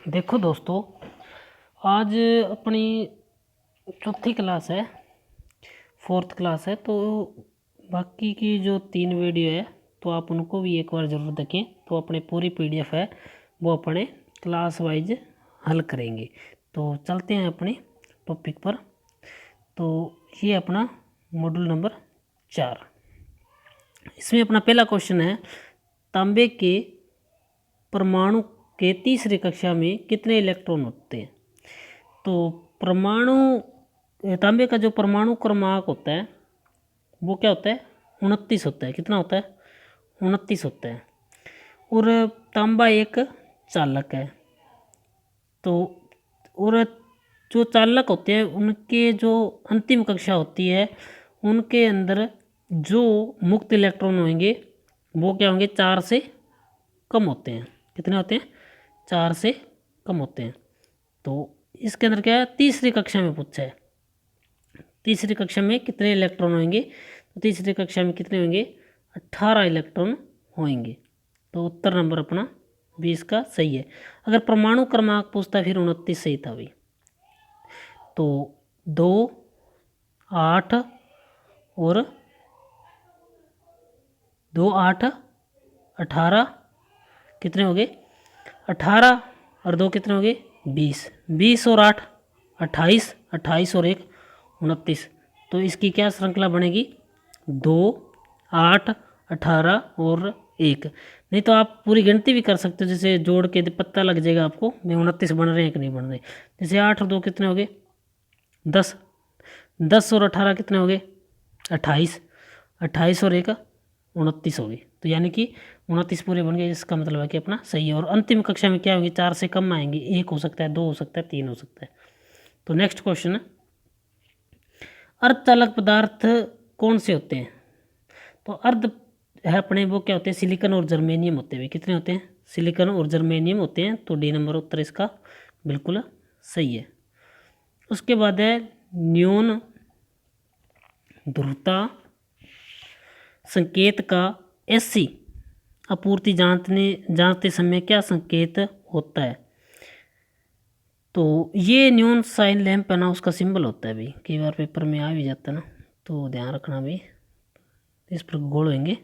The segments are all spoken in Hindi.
देखो दोस्तों, आज अपनी चौथी क्लास है, फोर्थ क्लास है। तो बाकी की जो 3 वीडियो है तो आप उनको भी एक बार ज़रूर देखें। तो अपने पूरी पीडीएफ है वो अपने क्लास वाइज हल करेंगे। तो चलते हैं अपने टॉपिक पर। तो ये अपना मॉड्यूल नंबर 4। इसमें अपना पहला क्वेश्चन है, तांबे के परमाणु के तीसरी कक्षा में कितने इलेक्ट्रॉन होते हैं। तो परमाणु तांबे का जो परमाणु क्रमांक होता है वो क्या होता है, 29 होता है। कितना होता है, 29 होता है। और तांबा एक चालक है। तो और जो चालक होते हैं उनके जो अंतिम कक्षा होती है उनके अंदर जो मुक्त इलेक्ट्रॉन होंगे वो क्या होंगे, 4 से कम होते हैं। कितने होते हैं, 4 से कम होते हैं। तो इसके अंदर क्या है, तीसरी कक्षा में पूछा है, तीसरी कक्षा में कितने इलेक्ट्रॉन होंगे। तो तीसरी कक्षा में कितने होंगे, 18 इलेक्ट्रॉन होंगे। तो उत्तर नंबर अपना 20 का सही है। अगर परमाणु क्रमांक पूछता फिर 29 सही था भाई। तो 2, 8 और 2, 8, 18 कितने हो गए, 18 और 2 कितने हो गए, 20। 20 और 8 28, 28 और 1 29। तो इसकी क्या श्रृंखला बनेगी, 2, 8, 18 और 1। नहीं तो आप पूरी गिनती भी कर सकते हो, जैसे जोड़ के पता लग जाएगा आपको मैं 29 बन रहे हैं कि नहीं बन रहे। जैसे 8 और 2 कितने हो गए, 10। 10 और 18 कितने हो गए, 28। 28 और 1 29 हो गई। तो यानी कि 29 पूरे बन गए। इसका मतलब है कि अपना सही है। और अंतिम कक्षा में क्या होंगे, 4 से कम आएंगे। 1 हो सकता है, 2 हो सकता है, 3 हो सकता है। तो नेक्स्ट क्वेश्चन है, अर्धचालक पदार्थ कौन से होते हैं। तो अर्ध है अपने वो क्या होते हैं, सिलिकॉन और जर्मेनियम होते हैं। कितने होते हैं, सिलिकॉन और जर्मेनियम होते हैं। तो डी नंबर उत्तर इसका बिल्कुल सही है। उसके बाद है न्यून ध्रुवता संकेत का एसी आपूर्ति जांचते समय क्या संकेत होता है। तो ये न्यून साइन लैंप है ना, उसका सिंबल होता है भाई। कई बार पेपर में आ भी जाता है ना, तो ध्यान रखना भाई। इस पर गोल होंगे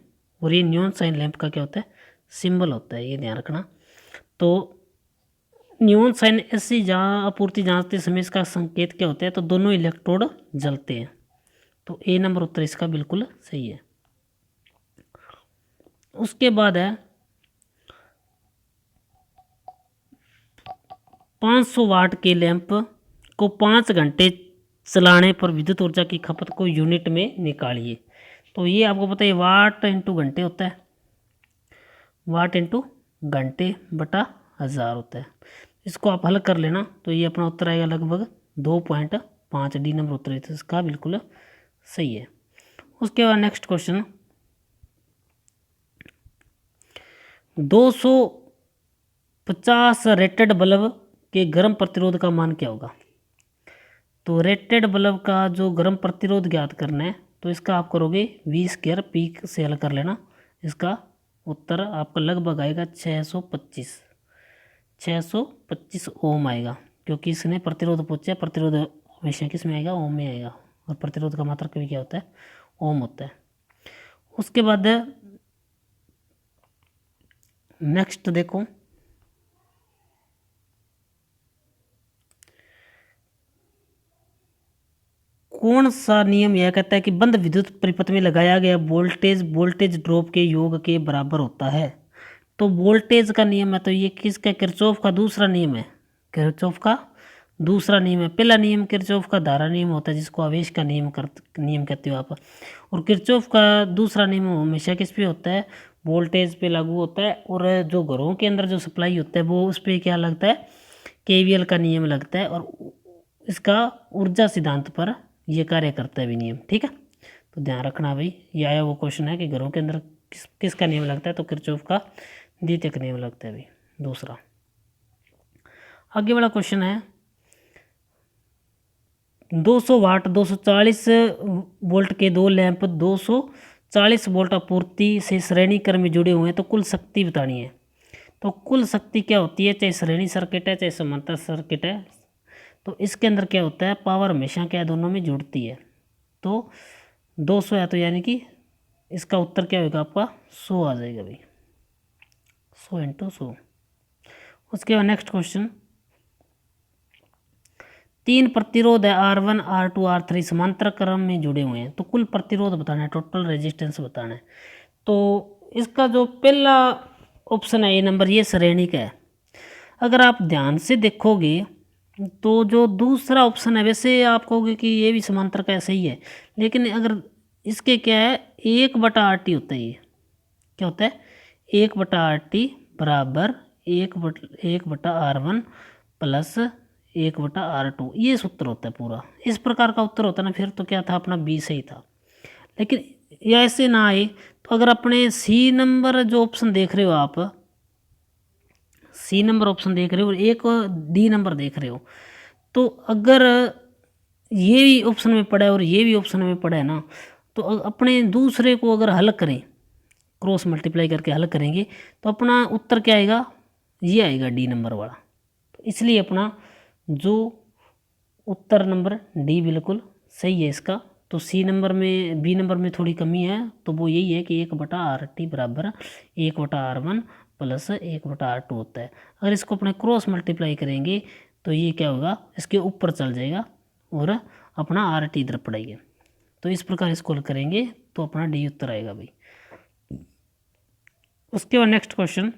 और ये न्यून साइन लैंप का क्या होता है, सिंबल होता है, ये ध्यान रखना। तो न्यून साइन एसी आपूर्ति जांचते समय इसका संकेत क्या होता है, तो दोनों इलेक्ट्रोड जलते हैं। तो ए नंबर उत्तर इसका बिल्कुल सही है। उसके बाद है 500 वाट के लैंप को 5 घंटे चलाने पर विद्युत ऊर्जा की खपत को यूनिट में निकालिए। तो ये आपको पता है वाट इंटू घंटे होता है, वाट इंटू घंटे बटा 1000 होता है। इसको आप हल कर लेना तो ये अपना उत्तर आएगा लगभग 2.5। डी नंबर उत्तर इसका बिल्कुल सही है। उसके बाद नेक्स्ट क्वेश्चन, 250 रेटेड बल्ब के गर्म प्रतिरोध का मान क्या होगा। तो रेटेड बल्ब का जो गर्म प्रतिरोध ज्ञात करना है तो इसका आप करोगे 20 स्क्वायर पी से हल कर लेना। इसका उत्तर आपका लगभग आएगा 625 ओम आएगा, क्योंकि इसने प्रतिरोध पूछा है। प्रतिरोध हमेशा किस में आएगा, ओम में आएगा। और प्रतिरोध का मात्रक भी क्या होता है, ओम होता है। उसके बाद नेक्स्ट देखो, कौन सा नियम यह कहता है कि बंद विद्युत परिपथ में लगाया गया वोल्टेज ड्रॉप के योग के बराबर होता है। तो वोल्टेज का नियम है, तो ये किसका, किरचॉफ का दूसरा नियम है। किरचॉफ का दूसरा नियम है। पहला नियम किरचॉफ का धारा नियम होता है, जिसको आवेश का नियम कहते हो आप। और किरचॉफ का दूसरा नियम हमेशा किस पे होता है, वोल्टेज पे लागू होता है। और जो घरों के अंदर जो सप्लाई होता है वो उस पर क्या लगता है, केवीएल का नियम लगता है। और इसका ऊर्जा सिद्धांत पर ये कार्य करता है भी नियम, ठीक है। तो ध्यान रखना भाई, ये आया वो क्वेश्चन है कि घरों के अंदर किसका नियम लगता है, तो किरचॉफ का द्वितीयक नियम लगता है भाई दूसरा। आगे वाला क्वेश्चन है, 200 वाट 240 वोल्ट के दो लैंप 240 वोल्ट आपूर्ति से श्रेणी क्रम में जुड़े हुए हैं, तो कुल शक्ति बतानी है। तो कुल शक्ति क्या होती है, चाहे श्रेणी सर्किट है चाहे समांतर सर्किट है, तो इसके अंदर क्या होता है, पावर हमेशा क्या दोनों में जुड़ती है। तो 200 है तो यानी कि इसका उत्तर क्या होगा आपका 100 आ जाएगा भाई, 100 × 100। उसके बाद नेक्स्ट क्वेश्चन, 3 प्रतिरोध है R1 R2 R3 समांतर क्रम में जुड़े हुए हैं, तो कुल प्रतिरोध बताना है, टोटल रेजिस्टेंस बताना है। तो इसका जो पहला ऑप्शन है ए नंबर, ये श्रेणी का है। अगर आप ध्यान से देखोगे तो जो दूसरा ऑप्शन है, वैसे आप कहोगे कि ये भी समांतर का सही है, लेकिन अगर इसके क्या है 1/RT होता है, ये क्या होता है 1/RT बराबर 1/R1 प्लस 1/R2, ये सूत्र होता है पूरा। इस प्रकार का उत्तर होता है ना, फिर तो क्या था अपना बी सही था। लेकिन ये ऐसे ना आए तो अगर अपने सी नंबर जो ऑप्शन देख रहे हो आप, सी नंबर ऑप्शन देख रहे हो और एक डी नंबर देख रहे हो, तो अगर ये भी ऑप्शन में पड़ा है और ये भी ऑप्शन में पड़ा है ना, तो अपने दूसरे को अगर हल करें, क्रॉस मल्टीप्लाई करके हल करेंगे, तो अपना उत्तर क्या आएगा, ये आएगा डी नंबर वाला। तो इसलिए अपना जो उत्तर नंबर डी बिल्कुल सही है इसका। तो सी नंबर में, बी नंबर में थोड़ी कमी है, तो वो यही है कि 1/RT बराबर 1/R1 प्लस 1/R2 होता है। अगर इसको अपने क्रॉस मल्टीप्लाई करेंगे तो ये क्या होगा, इसके ऊपर चल जाएगा और अपना RT इधर पड़ेगा। तो इस प्रकार इसको हल करेंगे तो अपना डी उत्तर आएगा भाई। उसके बाद नेक्स्ट क्वेश्चन,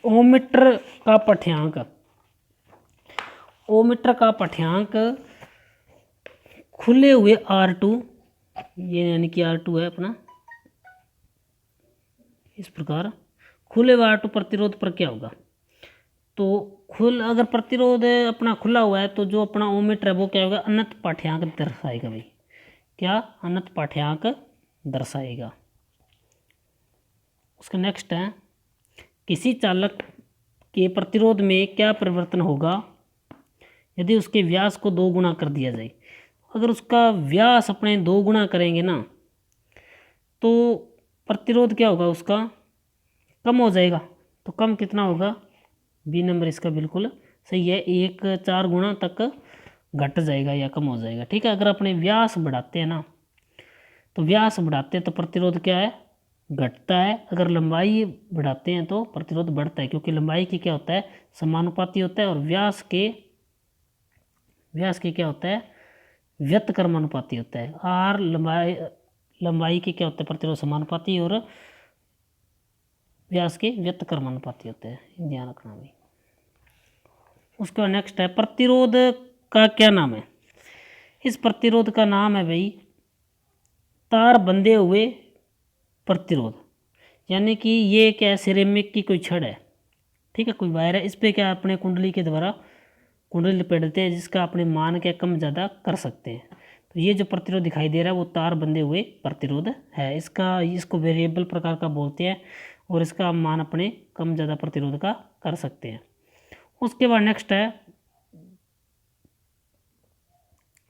ओममीटर का पाठ्यांक, ओममीटर का पाठ्यांक खुले हुए R2, ये यानी कि R2 है अपना, इस प्रकार खुले हुए R2 प्रतिरोध पर क्या होगा। तो अगर प्रतिरोध अपना खुला हुआ है तो जो अपना ओममीटर है वो क्या होगा, अनंत पाठ्यांक दर्शाएगा भाई। क्या, अनंत पाठ्यांक दर्शाएगा। उसका नेक्स्ट है, किसी चालक के प्रतिरोध में क्या परिवर्तन होगा यदि उसके व्यास को 2 गुना कर दिया जाए। अगर उसका व्यास अपने 2 गुना करेंगे ना, तो प्रतिरोध क्या होगा, उसका कम हो जाएगा। तो कम कितना होगा, बी नंबर इसका बिल्कुल सही है, 1/4 गुना तक घट जाएगा या कम हो जाएगा। ठीक है, अगर अपने व्यास बढ़ाते हैं ना, तो व्यास बढ़ाते हैं तो प्रतिरोध क्या है, घटता है। अगर लंबाई बढ़ाते हैं तो प्रतिरोध बढ़ता है, क्योंकि लंबाई की क्या होता है, समानुपाती होता है, और व्यास के क्या होता है, व्यतकर्मानुपाती होता है। आर लंबाई के क्या होता है, प्रतिरोध समानुपाती, और व्यास के व्यतकर्मानुपाती होते हैं, ध्यान रखना भाई। उसके बाद नेक्स्ट है, प्रतिरोध का क्या नाम है। इस प्रतिरोध का नाम है भाई तार बंधे हुए प्रतिरोध, यानी कि ये क्या है, सिरेमिक की कोई छड़ है, ठीक है, कोई वायर है, इस पर क्या अपने कुंडली के द्वारा कुंडली लपेटते हैं, जिसका अपने मान क्या कम ज़्यादा कर सकते हैं। तो ये जो प्रतिरोध दिखाई दे रहा है वो तार बंधे हुए प्रतिरोध है। इसको वेरिएबल प्रकार का बोलते हैं, और इसका मान अपने कम ज़्यादा प्रतिरोध का कर सकते हैं। उसके बाद नेक्स्ट है,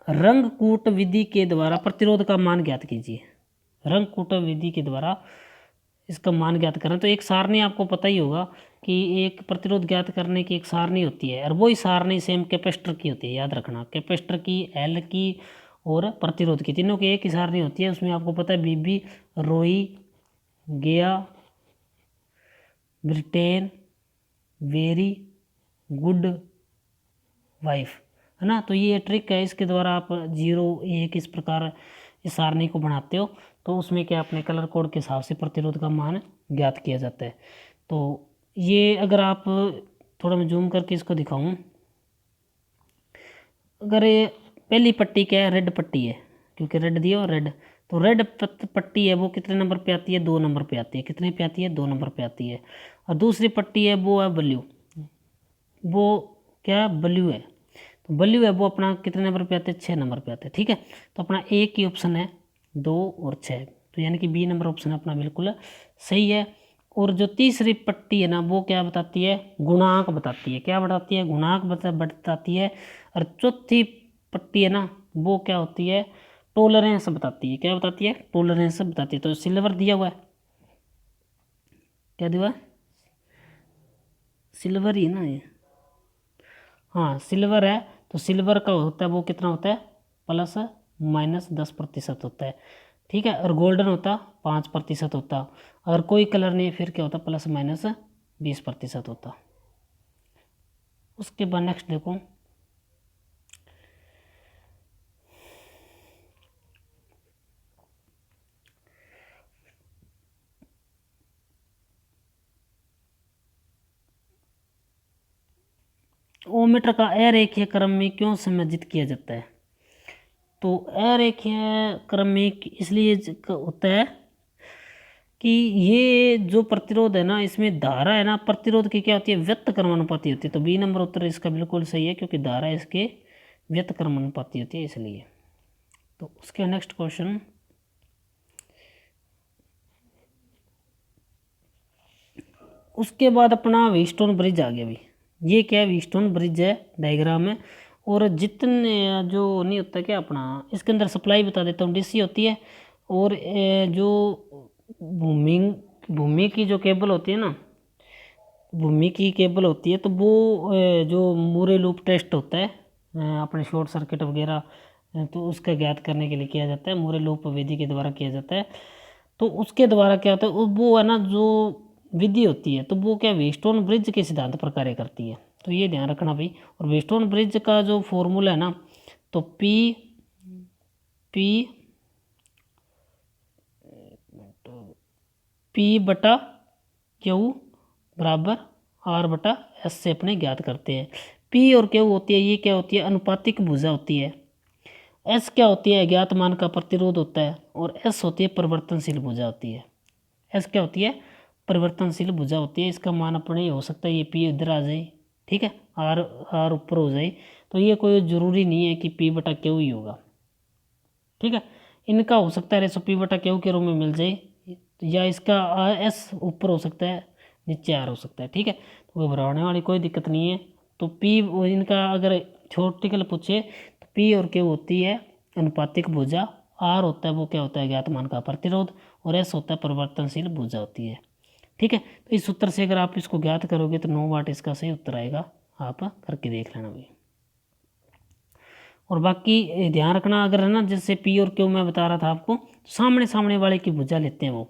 रंगकूट विधि के द्वारा प्रतिरोध का मान ज्ञात कीजिए। रंगकूट विधि के द्वारा इसका मान ज्ञात करें। तो एक सारणी आपको पता ही होगा कि एक प्रतिरोध ज्ञात करने की एक सारणी होती है, और वही सारणी सेम कैपेसिटर की होती है, याद रखना, कैपेसिटर की, एल की और प्रतिरोध की, तीनों की एक ही सारणी होती है। उसमें आपको पता है बीबी, रोई, गया, ब्रिटेन, वेरी गुड वाइफ, है ना। तो ये ट्रिक है, इसके द्वारा आप 0 1 इस प्रकार इस सारणी को बनाते हो, तो उसमें क्या अपने कलर कोड के हिसाब से प्रतिरोध का मान ज्ञात किया जाता है। तो ये अगर आप थोड़ा मैं जूम करके इसको दिखाऊं, अगर ये पहली पट्टी क्या है, रेड पट्टी है, क्योंकि रेड दिया और रेड, तो रेड पट्टी है वो कितने नंबर पे आती है, 2 नंबर पे आती है। कितने पे आती है, 2 नंबर पे आती है। और दूसरी पट्टी है वो है ब्लू, वो क्या ब्लू है, तो ब्लू है वो अपना कितने नंबर पे आते हैं, 6 नंबर पे आते हैं। ठीक है, तो अपना एक ही ऑप्शन है 2 और 6, तो यानी कि बी नंबर ऑप्शन अपना बिल्कुल सही है। और जो तीसरी पट्टी है ना, वो क्या बताती है, गुणांक बताती है। क्या बताती है, गुणांक बताती है। और चौथी पट्टी है ना, वो क्या होती है, टोलरेंस बताती है। क्या बताती है, टोलरेंस बताती है। तो सिल्वर दिया हुआ है, क्या दिया हुआ है, सिल्वर ही ना ये, हाँ सिल्वर है। तो सिल्वर का होता है वो कितना होता है, +-10% होता है, ठीक है। और गोल्डन होता 5% होता। अगर कोई कलर नहीं फिर क्या होता, +-20% होता। उसके बाद नेक्स्ट देखो, ओमीटर का अरेखीय क्रम में क्यों संयोजित किया जाता है। तो अरेखीय क्रम में इसलिए होता है कि ये जो प्रतिरोध है ना, इसमें धारा है ना, प्रतिरोध की क्या होती है, व्यक्त क्रमानुपाती होती है। तो बी नंबर उत्तर इसका बिल्कुल सही है, क्योंकि धारा इसके व्यक्त क्रमानुपाती होती है इसलिए। तो उसके नेक्स्ट क्वेश्चन, उसके बाद अपना व्हीटस्टोन ब्रिज आ गया भाई। ये क्या है, व्हीटस्टोन ब्रिज है, डायग्राम है। और जितने जो नहीं होता क्या अपना, इसके अंदर सप्लाई बता देता हूँ, डीसी होती है। और जो भूमि भूमि की जो केबल होती है ना, भूमि की केबल होती है, तो वो जो मूरे लूप टेस्ट होता है अपने शॉर्ट सर्किट वगैरह, तो उसका ज्ञात करने के लिए किया जाता है, मूरे लूप विधि के द्वारा किया जाता है। तो उसके द्वारा क्या होता है, वो है ना जो विधि होती है, तो वो क्या व्हीटस्टोन ब्रिज के सिद्धांत पर कार्य करती है। तो ये ध्यान रखना भाई। और व्हीटस्टोन ब्रिज का जो फॉर्मूला है ना, तो पी बटा क्यू बराबर R/S से अपने ज्ञात करते हैं। P और Q होती है, ये क्या होती है, अनुपातिक भुजा होती है। S क्या होती है, अज्ञात मान का प्रतिरोध होता है। और S होती है परिवर्तनशील भुजा होती है। S क्या होती है, परिवर्तनशील भुजा होती है। इसका मान अपने हो सकता है ये P इधर आ जाए, ठीक है, R ऊपर हो जाए। तो ये कोई ज़रूरी नहीं है कि P/Q ही होगा, ठीक है। इनका हो सकता है रेशो P/Q के रूप में मिल जाए, या इसका S ऊपर हो सकता है, नीचे R हो सकता है, ठीक है। तो घबराने वाली कोई दिक्कत नहीं है। तो P इनका अगर थ्योरेटिकल पूछे तो P और Q होती है अनुपातिक भुजा, R होता है वो क्या होता है, ज्ञात मान का प्रतिरोध, और S होता है परिवर्तनशील भुजा होती है, ठीक है। तो इस उत्तर से अगर आप इसको ज्ञात करोगे तो 9 वाट इसका सही उत्तर आएगा। आप करके देख लेना भाई। और बाकी ध्यान रखना, अगर है ना जैसे P और Q मैं बता रहा था आपको, तो सामने सामने वाले की भुजा लेते हैं वो,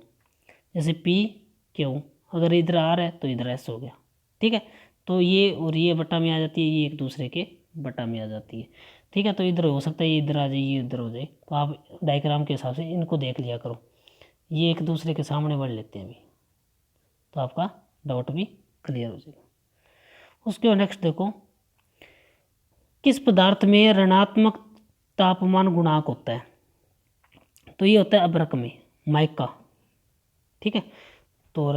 जैसे P/Q, अगर इधर R है तो इधर S हो गया, ठीक है। तो ये और ये बटा में आ जाती है, ये एक दूसरे के बटा में आ जाती है, ठीक है। तो इधर हो सकता है ये इधर आ जाए, ये इधर हो जाए। तो आप डायग्राम के हिसाब से इनको देख लिया करो, ये एक दूसरे के सामने बढ़ लेते हैं अभी, तो आपका डाउट भी क्लियर हो जाएगा। उसके बाद नेक्स्ट देखो, किस पदार्थ में ऋणात्मक तापमान गुणांक होता है। तो ये होता है अभ्रक में, माइका, ठीक है। तो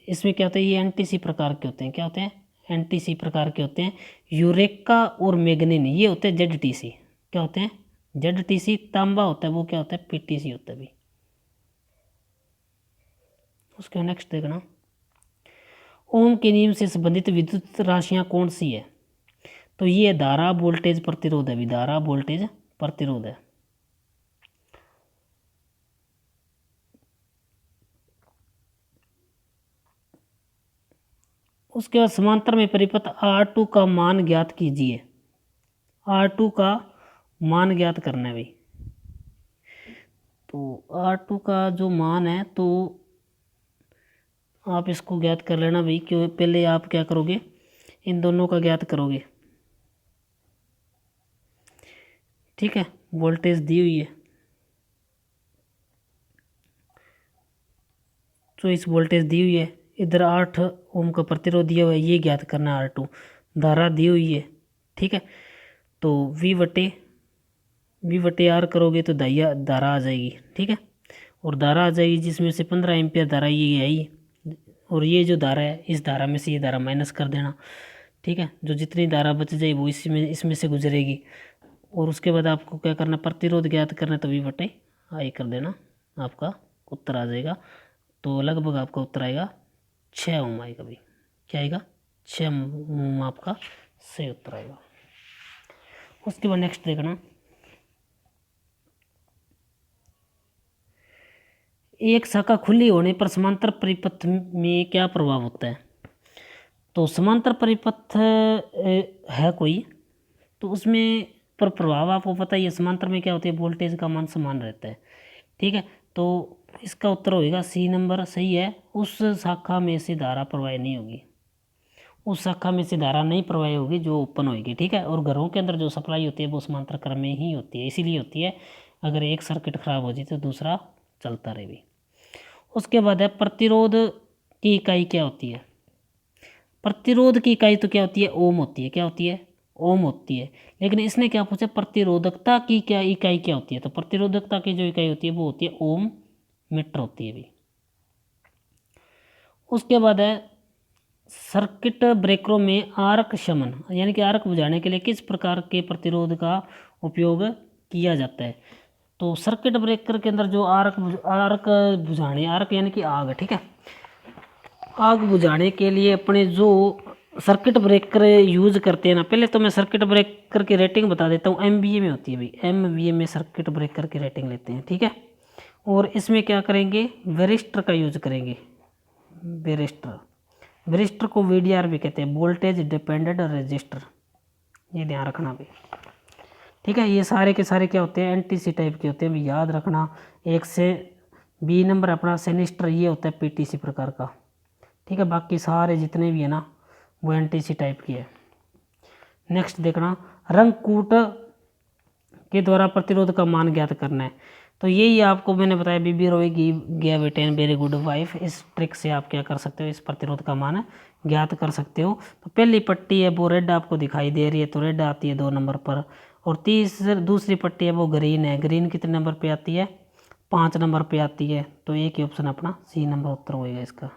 इसमें क्या होता है, ये एनटीसी प्रकार के होते हैं, क्या होते हैं, एनटीसी प्रकार के होते हैं। यूरेका और मैग्नीन ये होते हैं जेडटीसी, क्या होते हैं, जेडटीसी। तांबा होता है वो क्या होता है, पीटीसी होता है भी। उसके नेक्स्ट देखना, ओम के नियम से संबंधित विद्युत राशियां कौन सी है। तो ये धारा वोल्टेज प्रतिरोध है भी, धारा वोल्टेज प्रतिरोध है। उसके बाद समांतर में परिपथ R2 का मान ज्ञात कीजिए। R2 का मान ज्ञात करना है भाई। तो R2 का जो मान है, तो आप इसको ज्ञात कर लेना भाई। क्यों, पहले आप क्या करोगे, इन दोनों का ज्ञात करोगे, ठीक है। वोल्टेज दी हुई है, तो इस वोल्टेज दी हुई है, इधर 8 ओम का प्रतिरोध दिया हुआ है, ये ज्ञात करना है R2। धारा दी हुई है, ठीक है। तो V आर करोगे तो धारा आ जाएगी, ठीक है। और धारा आ जाएगी जिसमें से 15 एम्पियर धारा ये है ही। और ये जो धारा है, इस धारा में से ये धारा माइनस कर देना, ठीक है। जो जितनी धारा बच जाए वो इसमें से गुजरेगी। और उसके बाद आपको क्या करना, प्रतिरोध ज्ञात करना, तो V/I कर देना, आपका उत्तर आ जाएगा। तो लगभग आपका उत्तर आएगा 6 ओम आएगा भाई। क्या आएगा, 6 ओम आपका सही उत्तर आएगा। उसके बाद नेक्स्ट देखना, एक शाखा खुली होने पर समांतर परिपथ में क्या प्रभाव होता है। तो समांतर परिपथ है कोई, तो उसमें पर प्रभाव आपको पता ही है, समांतर में क्या होती है, वोल्टेज का मान समान रहता है। ठीक है, तो इसका उत्तर होगा सी नंबर सही है। उस शाखा में से धारा प्रवाह नहीं होगी, उस शाखा में से धारा नहीं प्रवाह होगी जो ओपन होगी। ठीक है, और घरों के अंदर जो सप्लाई होती है वो समांतर क्रम में ही होती है, इसीलिए होती है अगर एक सर्किट खराब हो जाए तो दूसरा चलता रहे भी। उसके बाद है प्रतिरोध की इकाई क्या होती है। प्रतिरोध की इकाई तो क्या होती है, ओम होती है। क्या होती है, ओम होती है। लेकिन इसने क्या पूछा, प्रतिरोधकता की क्या इकाई क्या होती है, तो प्रतिरोधकता की जो इकाई होती है वो होती है ओम मीटर होती है भी। उसके बाद है सर्किट ब्रेकरों में आर्क शमन यानी कि आर्क बुझाने के लिए किस प्रकार के प्रतिरोध का उपयोग किया जाता है। तो सर्किट ब्रेकर के अंदर जो आर्क बुझाने, आर्क यानी कि आग, ठीक है, आग बुझाने के लिए अपने जो सर्किट ब्रेकर यूज करते हैं ना, पहले तो मैं सर्किट ब्रेकर की रेटिंग बता देता हूँ। एमवीए में होती है भाई, एमवीए में सर्किट ब्रेकर की रेटिंग लेते हैं। ठीक है, और इसमें क्या करेंगे, वेरिस्टर का यूज करेंगे। वेरिस्टर को वीडीआर भी कहते हैं, वोल्टेज डिपेंडेंट रजिस्टर, ये ध्यान रखना भी। ठीक है, ये सारे के सारे क्या होते हैं, एनटीसी टाइप के होते हैं भी, याद रखना। एक से बी नंबर अपना सेनिस्टर ये होता है पीटीसी प्रकार का। ठीक है, बाकी सारे जितने भी है ना वो एनटीसी टाइप की है। नेक्स्ट देखना, रंगकूट के द्वारा प्रतिरोध का मान ज्ञात करना है। तो यही आपको मैंने बताया, बीबी रॉय give it an very good wife. इस ट्रिक से आप क्या कर सकते हो, इस प्रतिरोध का मान ज्ञात कर सकते हो। तो पहली पट्टी है वो रेड आपको दिखाई दे रही है, तो रेड आती है 2 नंबर पर। और दूसरी पट्टी है वो ग्रीन है, ग्रीन कितने नंबर पे आती है, 5 नंबर पे आती है। तो एक ही ऑप्शन अपना सी नंबर उत्तर होएगा इसका।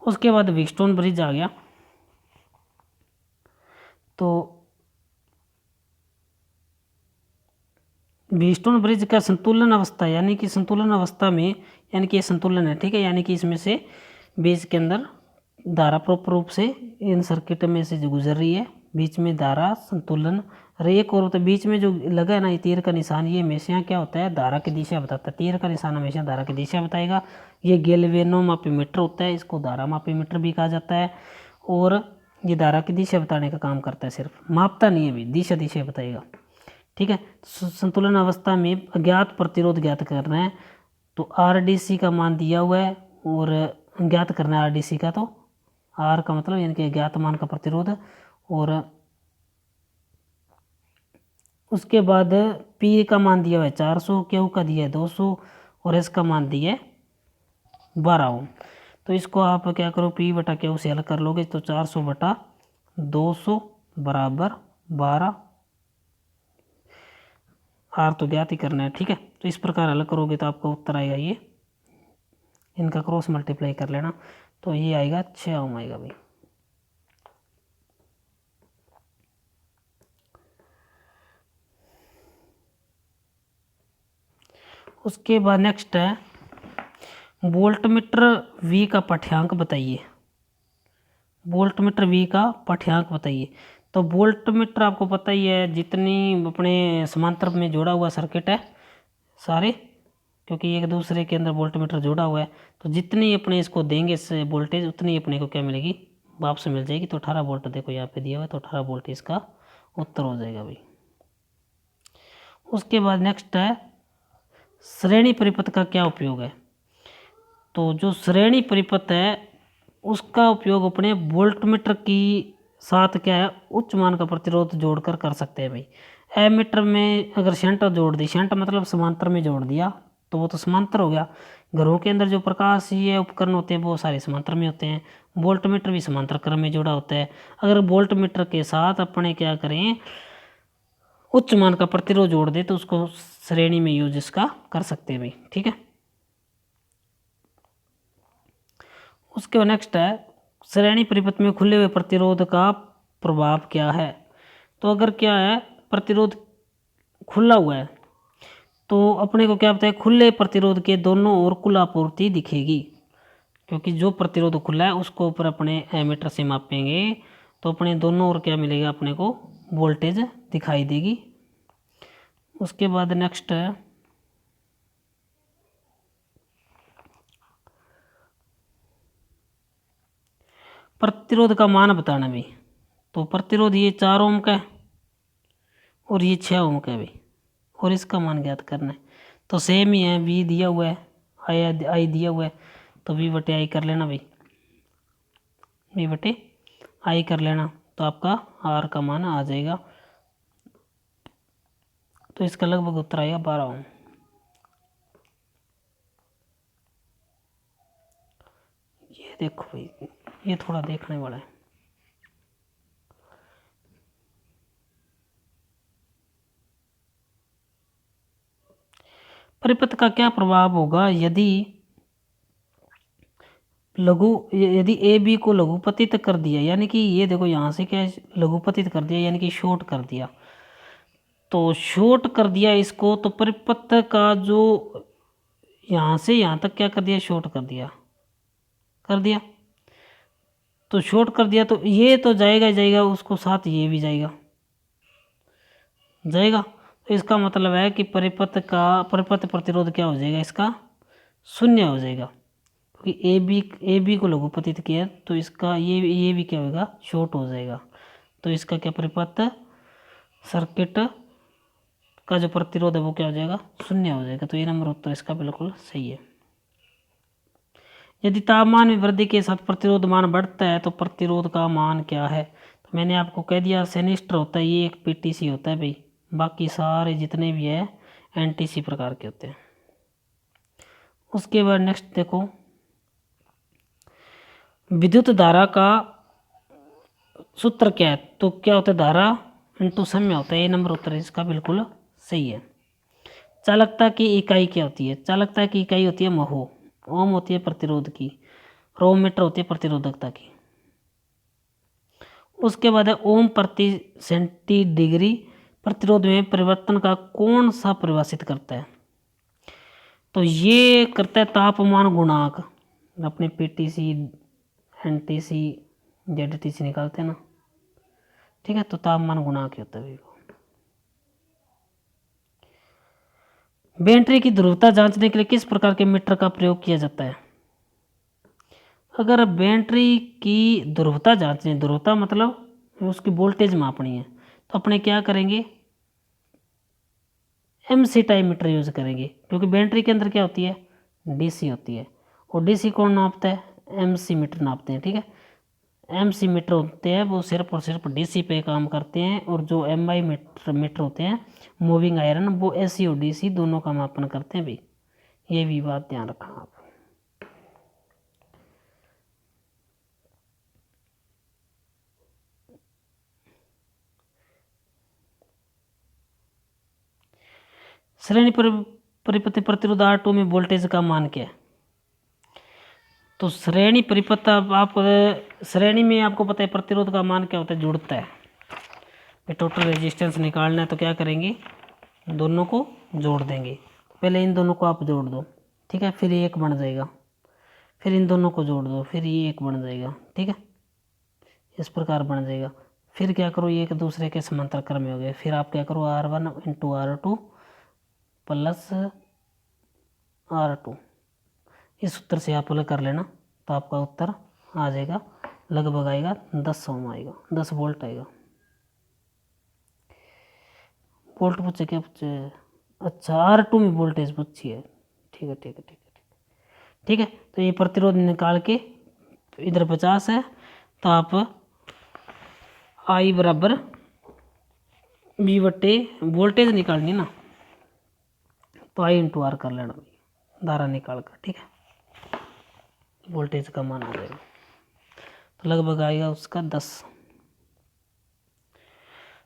उसके बाद व्हीटस्टोन ब्रिज आ गया। तो व्हीटस्टोन ब्रिज का संतुलन अवस्था यानी कि संतुलन अवस्था में, यानी कि ये संतुलन है। ठीक है, यानी कि इसमें से बीच के अंदर धारा प्रॉपर रूप से इन सर्किट में से जो गुजर रही है, बीच में धारा संतुलन रही। एक और तो बीच में जो लगा है ना ये तीर का निशान, ये हमेशा क्या होता है, धारा की दिशा बताता है। तीर का निशान हमेशा धारा की दिशा बताएगा। ये गैल्वेनोमापीमीटर होता है, इसको धारा मापीमीटर भी कहा जाता है। और ये धारा की दिशा बताने का काम करता है, सिर्फ मापता नहीं है भी, दिशा दिशा बताएगा। ठीक है, संतुलन अवस्था में अज्ञात प्रतिरोध ज्ञात करना है। तो आरडीसी का मान दिया हुआ है और ज्ञात करना है आरडीसी का। तो आर का मतलब यानी कि ज्ञात मान का प्रतिरोध, और उसके बाद पी का मान दिया हुआ है 400, क्यू का दिया है 200 और एस का मान दिया है 12 ओम। तो इसको आप क्या करो, पी बटा क्यू से हल कर लोगे तो 400 बटा 200 बराबर 12, आर तो ज्ञात ही करना है। ठीक है, तो इस प्रकार हल करोगे तो आपका उत्तर आएगा ये, इनका क्रॉस मल्टीप्लाई कर लेना तो ये आएगा 6 ओम आएगा भाई। उसके बाद नेक्स्ट है वोल्टमीटर वी का पाठ्यांक बताइए। वोल्टमीटर वी का पाठ्यांक बताइए। तो वोल्टमीटर आपको पता ही है, जितनी अपने समांतर में जोड़ा हुआ सर्किट है सारे, क्योंकि एक दूसरे के अंदर वोल्टमीटर जोड़ा हुआ है, तो जितनी अपने इसको देंगे वोल्टेज उतनी अपने को क्या मिलेगी, वापस मिल जाएगी। तो 18 वोल्ट देखो यहाँ पे दिया हुआ है, तो 18 वोल्ट इसका उत्तर हो जाएगा भाई। उसके बाद नेक्स्ट है श्रेणी परिपथ का क्या उपयोग है। तो जो श्रेणी परिपथ है उसका उपयोग अपने वोल्टमीटर की साथ क्या है, उच्च मान का प्रतिरोध जोड़कर कर सकते हैं भाई। एमीटर में अगर शंट जोड़ दी, शंट मतलब समांतर में जोड़ दिया तो वो तो समांतर हो गया। घरों के अंदर जो प्रकाशीय उपकरण होते हैं वो सारे समांतर में होते हैं, वोल्टमीटर भी समांतर क्रम में जोड़ा होता है। अगर वोल्टमीटर के साथ अपने क्या करें, उच्च मान का प्रतिरोध जोड़ दे तो उसको श्रेणी में यूज इसका कर सकते हैं भाई। ठीक है, उसके बाद नेक्स्ट है श्रेणी परिपथ में खुले हुए प्रतिरोध का प्रभाव क्या है। तो अगर क्या है, प्रतिरोध खुला हुआ है तो अपने को क्या बताया, खुले प्रतिरोध के दोनों ओर कुल आपूर्ति दिखेगी, क्योंकि जो प्रतिरोध खुला है उसको ऊपर अपने एमीटर से मापेंगे तो अपने दोनों ओर क्या मिलेगा, अपने को वोल्टेज दिखाई देगी। उसके बाद नेक्स्ट है प्रतिरोध का मान बताना भी। तो प्रतिरोध ये 4 ओम का है और ये 6 ओम का है भी, और इसका मान ज्ञात करना है। तो सेम ही है, वी दिया हुआ है, आई दिया हुआ है, तो वी बटे आई कर लेना भाई, वी बटे आई कर लेना, तो आपका आर का मान आ जाएगा। तो इसका लगभग उत्तर आएगा 12 ओम। ये देखो भाई, ये थोड़ा देखने वाला है। परिपथ का क्या प्रभाव होगा यदि यदि ए बी को लघुपतित कर दिया, यानी कि ये देखो यहाँ से क्या लघुपतित कर दिया, यानी कि शॉर्ट कर दिया। तो शॉर्ट कर दिया इसको, तो परिपथ का जो यहाँ से यहाँ तक क्या कर दिया, शॉर्ट कर दिया। तो शॉर्ट कर दिया, तो ये तो जाएगा ही जाएगा, उसको साथ ये भी जाएगा। तो इसका मतलब है कि परिपथ प्रतिरोध क्या हो जाएगा, इसका 0 हो जाएगा, क्योंकि ए बी को लघुपतित किया, तो इसका ये भी क्या होगा, शॉर्ट हो जाएगा। तो इसका क्या परिपथ सर्किट का जो प्रतिरोध है वो क्या हो जाएगा, 0 हो जाएगा। तो ये नंबर उत्तर इसका बिल्कुल सही है। यदि तापमान में वृद्धि के साथ प्रतिरोध मान बढ़ता है तो प्रतिरोध का मान क्या है। तो मैंने आपको कह दिया सेनिस्टर होता है, ये एक पीटीसी होता है भाई, बाकी सारे जितने भी है एनटीसी प्रकार के होते हैं। उसके बाद नेक्स्ट देखो, विद्युत धारा का सूत्र क्या है। तो क्या होता है, धारा इंटू समय होता है। ये नंबर उत्तर इसका बिल्कुल सही है। चालकता की इकाई क्या होती है, चालकता की इकाई होती है महो, ओम होती है प्रतिरोध की, और ओम मीटर होती है प्रतिरोधकता की। उसके बाद है ओम प्रति सेंटीडिग्री प्रतिरोध में परिवर्तन का कौन सा परिभाषित करता है। तो ये करता है तापमान गुणांक, अपने पीटीसी एनटीसी जेडटीसी निकालते हैं ना, ठीक है। तो तापमान गुणांक होता है। बैटरी की ध्रुवता जांचने के लिए किस प्रकार के मीटर का प्रयोग किया जाता है। अगर बैटरी की ध्रुवता जांचनी, ध्रुवता मतलब उसकी वोल्टेज मापनी है, तो अपने क्या करेंगे, एमसी टाइप मीटर यूज करेंगे, क्योंकि बैटरी के अंदर क्या होती है, डीसी होती है, और डीसी कौन नापता है, एमसी मीटर नापते हैं, ठीक है। एमसी मीटर होते हैं वो सिर्फ और सिर्फ डीसी पे काम करते हैं, और जो एमआई मीटर होते हैं मूविंग आयरन, वो एसी और डीसी दोनों का मापन करते हैं भाई, ये भी बात ध्यान रखना आप। श्रेणी परिपथ प्रतिरोध R2 में वोल्टेज का मान क्या है। तो श्रेणी परिपथ, आप श्रेणी में आपको पता है प्रतिरोध का मान क्या होता है, जुड़ता है। टोटल रेजिस्टेंस निकालना है, तो क्या करेंगे, दोनों को जोड़ देंगे। पहले इन दोनों को आप जोड़ दो, ठीक है, फिर ये एक बन जाएगा, फिर इन दोनों को जोड़ दो, फिर ये एक बन जाएगा, ठीक है, इस प्रकार बन जाएगा। फिर क्या करो, ये एक दूसरे के समांतर क्रम में हो गए, फिर आप क्या करो, R1 into R2 plus R2, इस उत्तर से आप अलग कर लेना, तो आपका उत्तर आ जाएगा, लगभग आएगा 10 ओम आएगा, 10 वोल्ट आएगा। वोल्ट पूछे, क्या पूछे, अच्छा R2 में वोल्टेज पूछी है, ठीक है ठीक है ठीक है ठीक है। तो ये प्रतिरोध निकाल के इधर 50 है, तो आप I बराबर B बटे वोल्टेज निकालनी ना, तो I इंटू R कर लेना धारा निकाल कर, ठीक है, वोल्टेज का मान आ जाएगा, तो लगभग आएगा उसका 10।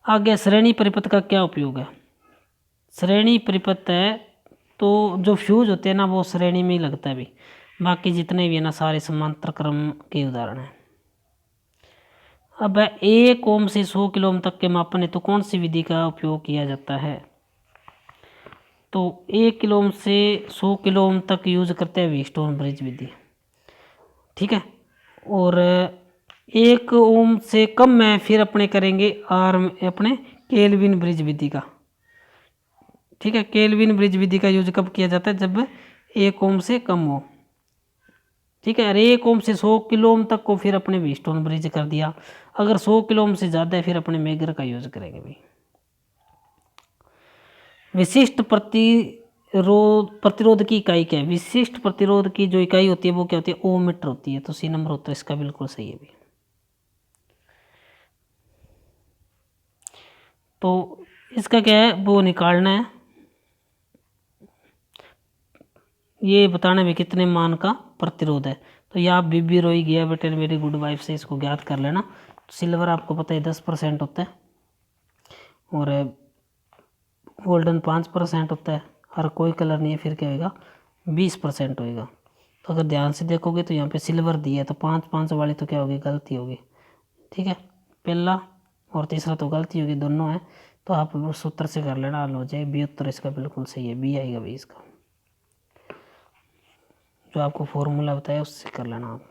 आगे श्रेणी परिपथ का क्या उपयोग है। श्रेणी परिपथ है तो जो फ्यूज होते हैं ना वो श्रेणी में ही लगता है भी, बाकी जितने भी है ना सारे समांतर क्रम के उदाहरण हैं। अब 1 ओम से 100 किलो ओम तक के मापन है तो कौन सी विधि का उपयोग किया जाता है। तो 1 किलो ओम से 100 किलो ओम तक यूज करते हैं व्हीटस्टोन ब्रिज विधि, ठीक है। और 1 ओम से कम में फिर अपने करेंगे अपने केल्विन ब्रिज विधि का, ठीक है। केल्विन ब्रिज विधि का यूज कब किया जाता है, जब 1 ओम से कम हो, ठीक है। अरे 1 ओम से 100 किलो ओम तक को फिर अपने व्हीटस्टोन ब्रिज कर दिया। अगर 100 किलो ओम से ज़्यादा है फिर अपने मेगर का यूज करेंगे भाई। विशिष्ट प्रतिरोध की इकाई क्या है? विशिष्ट प्रतिरोध की जो इकाई होती है वो क्या होती है? ओम मीटर होती है। तो सी नंबर उत्तर इसका बिल्कुल सही है भी। तो इसका क्या है वो निकालना है, ये बताना भी कितने मान का प्रतिरोध है। तो ये आप बीबी रोई गया बेटे वेरी गुड वाइफ से इसको ज्ञात कर लेना। सिल्वर आपको पता है 10% होता है और गोल्डन 5% होता है। हर कोई कलर नहीं है फिर क्या होगा? 20% होएगा। तो अगर ध्यान से देखोगे तो यहाँ पे सिल्वर दिया है तो 5-5 वाली तो क्या होगी? गलती होगी। ठीक है, पहला और तीसरा तो गलती होगी, दोनों है। तो आप उस सूत्र से कर लेना, हल हो जाए। बी उत्तर इसका बिल्कुल सही है, बी आएगा भाई इसका। जो आपको फॉर्मूला बताया उससे कर लेना आप।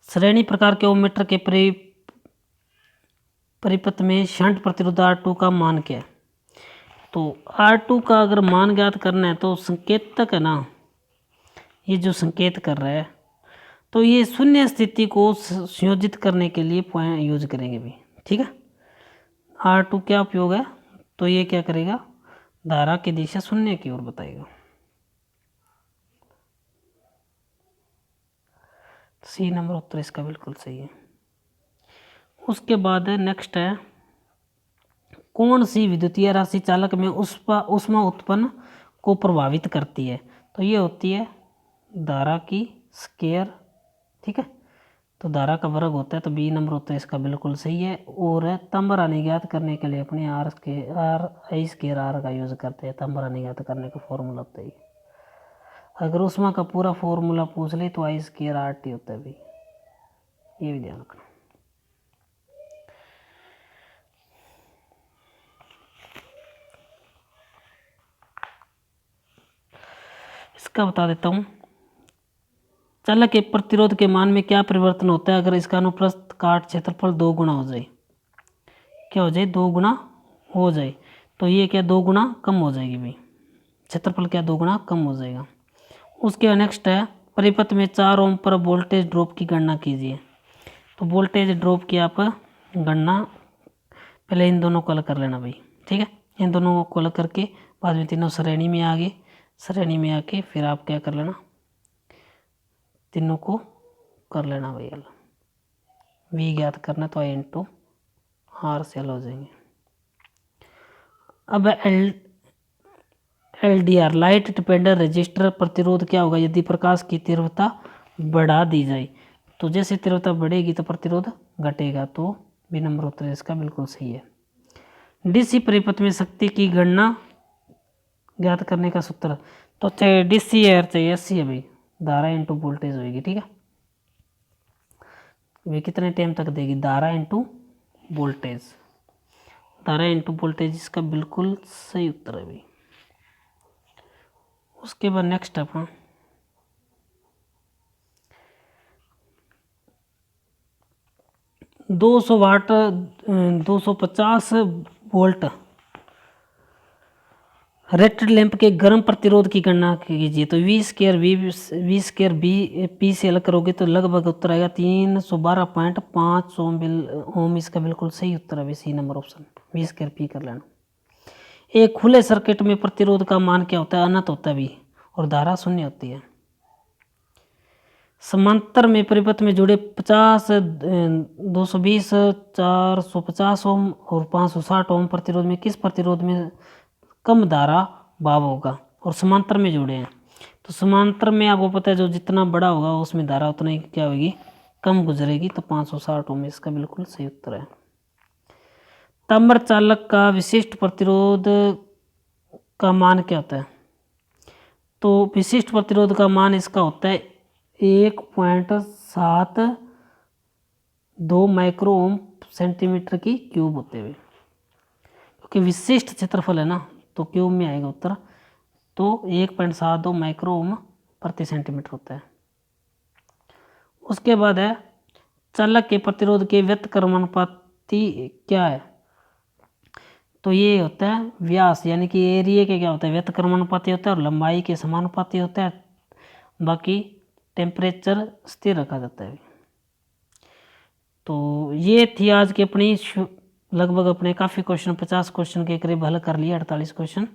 श्रेणी प्रकार के ओम मीटर के परिपथ में शंट प्रतिरोध R2 का मान क्या है? तो R2 का अगर मान ज्ञात करना है तो संकेतक है ना, ये जो संकेत कर रहा है तो ये शून्य स्थिति को संयोजित करने के लिए पॉइंट यूज करेंगे भी। ठीक है, R2 क्या उपयोग है? तो ये क्या करेगा? धारा की दिशा शून्य की ओर बताएगा। सी नंबर उत्तर इसका बिल्कुल सही है। उसके बाद नेक्स्ट है, कौन सी विद्युतीय राशि चालक में ऊष्मा उत्पन्न को प्रभावित करती है? तो ये होती है धारा की स्केयर। ठीक है, तो धारा का वर्ग होता है। तो बी नंबर उत्तर इसका बिल्कुल सही है। और तंबरानी ज्ञात करने के लिए अपने आर आई स्केयर आर का यूज करते हैं। तंबरानी ज्ञात करने का फॉर्मूला होता है। अगर ऊष्मा का पूरा फॉर्मूला पूछ ले तो आई स्केयर आर टी होता है भाई, ये भी ध्यान रखना। इसका बता देता हूँ, चालक के प्रतिरोध के मान में क्या परिवर्तन होता है अगर इसका अनुप्रस्थ काट क्षेत्रफल 2 गुना हो जाए? क्या हो जाए? 2 गुना हो जाए। तो ये क्या 2 गुना कम हो जाएगी भाई, क्षेत्रफल क्या 2 गुना कम हो जाएगा। उसके बाद नेक्स्ट है, परिपथ में 4 ओम पर वोल्टेज ड्रॉप की गणना कीजिए। तो वोल्टेज ड्रॉप की आप गणना पहले इन दोनों को अलग कर लेना भाई। ठीक है, इन दोनों को अलग करके बाद में तीनों श्रेणी में आ गए। श्रेणी में आके फिर आप क्या कर लेना, तीनों को कर लेना भाई अलग। वी ज्ञात करना तो आई इंटू आर से अलग हो जाएंगे। अब LDR लाइट डिपेंडेंट रजिस्टर प्रतिरोध क्या होगा यदि प्रकाश की तीव्रता बढ़ा दी जाए? तो जैसे तीव्रता बढ़ेगी तो प्रतिरोध घटेगा। तो बी नंबर उत्तर इसका बिल्कुल सही है। डीसी परिपथ में शक्ति की गणना ज्ञात करने का सूत्र, तो चाहे डीसी है चाहे एसी है भाई, धारा इंटू वोल्टेज होगी। ठीक है, वे कितने टाइम तक देगी? धारा इंटू वोल्टेज। धारा इंटू वोल्टेज इसका बिल्कुल सही उत्तर है भाई। उसके बाद नेक्स्ट अपना 200 वाट 250 वोल्ट रेटेड लैंप के गर्म प्रतिरोध की गणना कीजिए। तो वी स्केयर बी पी से अलग करोगे तो लगभग उत्तर आएगा 312.5 ओम। इसका बिल्कुल सही उत्तर है सी नंबर ऑप्शन, वी स्केयर पी कर लेना। एक खुले सर्किट में प्रतिरोध का मान क्या होता है? अनंत होता है भी, और धारा शून्य होती है। समांतर में परिपथ में जुड़े 50 220 450 ओम और 560 ओम प्रतिरोध में किस प्रतिरोध में कम धारा भाव होगा? और समांतर में जुड़े हैं तो समांतर में आपको पता है जो जितना बड़ा होगा उसमें धारा उतना ही क्या होगी? कम गुजरेगी। तो 560 ओम इसका बिल्कुल सही उत्तर है। ताम्र चालक का विशिष्ट प्रतिरोध का मान क्या होता है? तो विशिष्ट प्रतिरोध का मान इसका होता है 1.72 माइक्रो ओम सेंटीमीटर की क्यूब होते हुए, क्योंकि विशिष्ट क्षेत्रफल है ना तो क्यूब में आएगा उत्तर। तो 1.72 माइक्रो ओम प्रति सेंटीमीटर होता है। उसके बाद है चालक के प्रतिरोध के व्यतक्रमानुपात क्या है, तो ये होता है व्यास, यानी कि एरिया के क्या होता है, व्यतक्रमानुपाती होता है और लंबाई के समानुपाती होता है। बाकी टेम्परेचर स्थिर रखा जाता है। तो ये थी आज की अपनी लगभग अपने काफ़ी क्वेश्चन 50 क्वेश्चन के करीब हल कर लिए, 48 क्वेश्चन।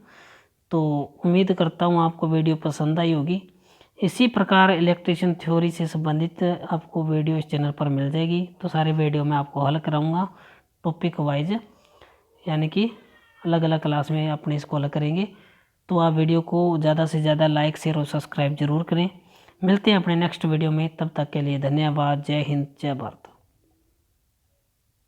तो उम्मीद करता हूँ आपको वीडियो पसंद आई होगी। इसी प्रकार इलेक्ट्रिशियन थ्योरी से संबंधित आपको वीडियो इस चैनल पर मिल जाएगी। तो सारे वीडियो मैं आपको हल कराऊंगा टॉपिक वाइज, यानी कि अलग अलग क्लास में अपने इसको हल करेंगे। तो आप वीडियो को ज़्यादा से ज़्यादा लाइक शेयर और सब्सक्राइब जरूर करें। मिलते हैं अपने नेक्स्ट वीडियो में, तब तक के लिए धन्यवाद। जय हिंद, जय भारत।